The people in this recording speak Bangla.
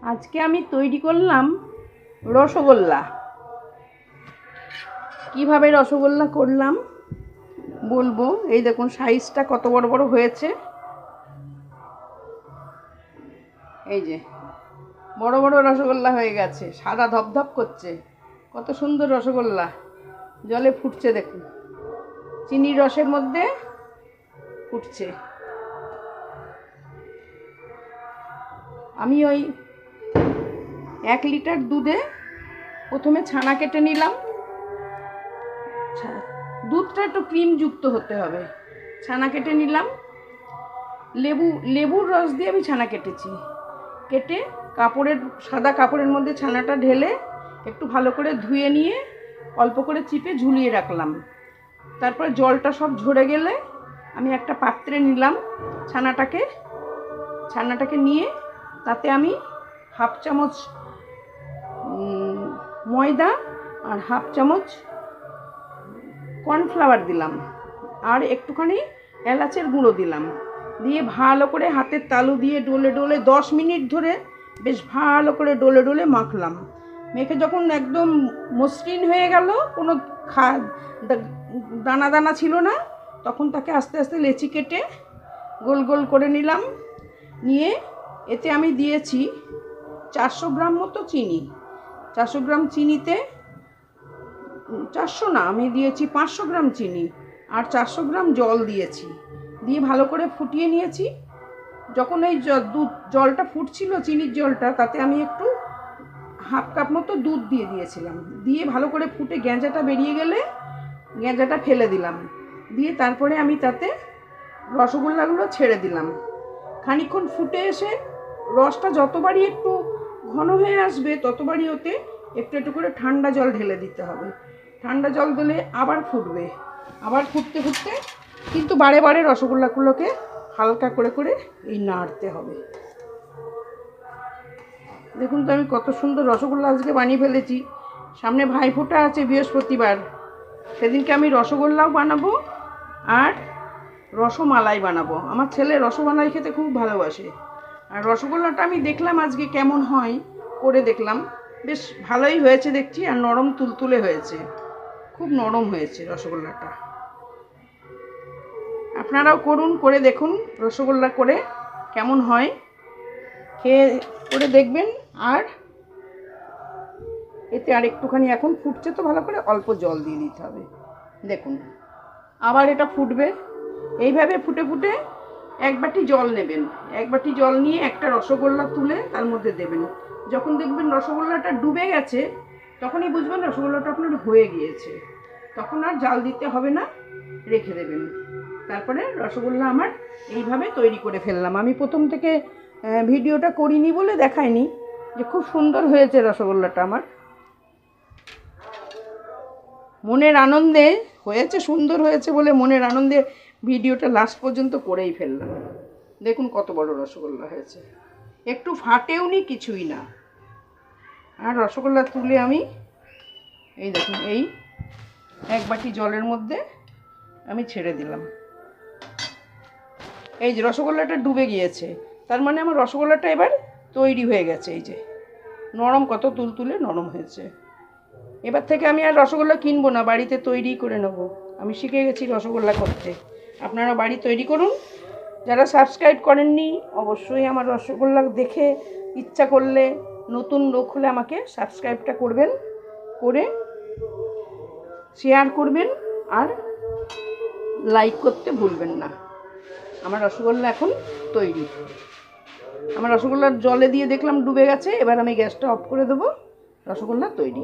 আজকে আমি তৈরি করলাম রসগোল্লা। কিভাবে রসগোল্লা করলাম বলবো। এই দেখুন সাইজটা কত বড় বড় হয়েছে। এই যে বড় বড় রসগোল্লা হয়ে গেছে, সাদা ধপধপ করছে, কত সুন্দর রসগোল্লা। জলে ফুটছে দেখুন, চিনির রসের মধ্যে ফুটছে। আমি ওই 1 লিটার দুধে প্রথমে ছানা কেটে নিলাম। দুধটা একটু ক্রিমযুক্ত হতে হবে। ছানা কেটে নিলাম, লেবুর রস দিয়ে আমি ছানা কেটেছি। কেটে সাদা কাপড়ের মধ্যে ছানাটা ঢেলে একটু ভালো করে ধুয়ে নিয়ে অল্প করে চিপে ঝুলিয়ে রাখলাম। তারপর জলটা সব ঝরে গেলে আমি একটা পাত্রে নিলাম ছানাটাকে নিয়ে তাতে আমি 1/2 চামচ ময়দা আর 1/2 চামচ কর্নফ্লাওয়ার দিলাম, আর একটুখানি এলাচের গুঁড়ো দিলাম। দিয়ে ভালো করে হাতের তালু দিয়ে ডলে ডলে 10 মিনিট ধরে বেশ ভালো করে ডলে ডলে মাখলাম। মেখে যখন একদম মসৃণ হয়ে গেল, কোনো দানা দানা ছিল না, তখন তাকে আস্তে আস্তে লেচি কেটে গোল গোল করে নিলাম। নিয়ে এতে আমি দিয়েছি 400 গ্রাম মতো চিনি। 400 গ্রাম চিনিতে 400 না, আমি দিয়েছি 500 গ্রাম চিনি আর 400 গ্রাম জল দিয়েছি। দিয়ে ভালো করে ফুটিয়ে নিয়েছি। যখন এই জলটা ফুটছিল, চিনির জলটা, তাতে আমি একটু 1/2 কাপ মতো দুধ দিয়ে দিয়েছিলাম। দিয়ে ভালো করে ফুটে গেঁজাটা বেরিয়ে গেলে গেঁজাটা ফেলে দিলাম। দিয়ে তারপরে আমি তাতে রসগোল্লাগুলো ছেড়ে দিলাম। খানিকক্ষণ ফুটে এসে রসটা যতবারই একটু ঘন হয়ে আসবে, ততবারই ওতে একটু একটু করে ঠান্ডা জল ঢেলে দিতে হবে। ঠান্ডা জল দিলে আবার ফুটবে। আবার ফুটতে ফুটতে কিন্তু বারে বারে রসগোল্লাগুলোকে হালকা করে করে এই নাড়তে হবে। দেখুন তো আমি কত সুন্দর রসগোল্লা আজকে বানিয়ে ফেলেছি। সামনে ভাইফোঁটা আছে বৃহস্পতিবার, সেদিনকে আমি রসগোল্লাও বানাবো আর রসমালাই বানাবো। আমার ছেলে রসমালাই খেতে খুব ভালোবাসে। আর রসগোল্লাটা আমি দেখলাম আজকে কেমন হয়, করে দেখলাম, বেশ ভালোই হয়েছে দেখছি। আর নরম তুলতুলে হয়েছে, খুব নরম হয়েছে রসগোল্লাটা। আপনারাও করুন, করে দেখুন রসগোল্লা করে কেমন হয়, খেয়ে করে দেখবেন। আর এতে আর একটুখানি, এখন ফুটছে তো ভালো করে, অল্প জল দিয়ে দিতে হবে। দেখুন আবার এটা ফুটবে। এইভাবে ফুটে ফুটে 1 বাটি জল নেবেন। 1 বাটি জল নিয়ে একটা রসগোল্লা তুলে তার মধ্যে দেবেন। যখন দেখবেন রসগোল্লাটা ডুবে গেছে, তখনই বুঝবেন রসগোল্লাটা আপনার হয়ে গিয়েছে। তখন আর জাল দিতে হবে না, রেখে দেবেন। তারপরে রসগোল্লা আমার এইভাবে তৈরি করে ফেললাম। আমি প্রথম থেকে ভিডিওটা করিনি বলে দেখাইনি যে খুব সুন্দর হয়েছে রসগোল্লাটা। আমার মনের আনন্দে হয়েছে, সুন্দর হয়েছে বলে মনের আনন্দে ভিডিওটা লাস্ট পর্যন্ত করেই ফেললাম। দেখুন কত বড় রসগোল্লা হয়েছে, একটু ফাটেওনি, কিছুই না। আর রসগোল্লা তুলে আমি এই দেখুন এই 1 বাটি জলের মধ্যে আমি ছেড়ে দিলাম। এই যে রসগোল্লাটা ডুবে গিয়েছে, তার মানে আমার রসগোল্লাটা এবার তৈরি হয়ে গেছে। এই যে নরম, কত তুলতুলে নরম হয়েছে। এবার থেকে আমি আর রসগোল্লা কিনবো না, বাড়িতে তৈরি করে নেব। আমি শিখে গেছি রসগোল্লা করতে। আপনারা বাড়ি তৈরি করুন। যারা সাবস্ক্রাইব করেননি, অবশ্যই আমার রসগোল্লা দেখে ইচ্ছা করলে, নতুন লোক হলে আমাকে সাবস্ক্রাইবটা করবেন, করে শেয়ার করবেন আর লাইক করতে ভুলবেন না। আমার রসগোল্লা এখন তৈরি। আমার রসগোল্লার জলে দিয়ে দেখলাম ডুবে গেছে। এবার আমি গ্যাসটা অফ করে দেবো। রসগোল্লা তৈরি।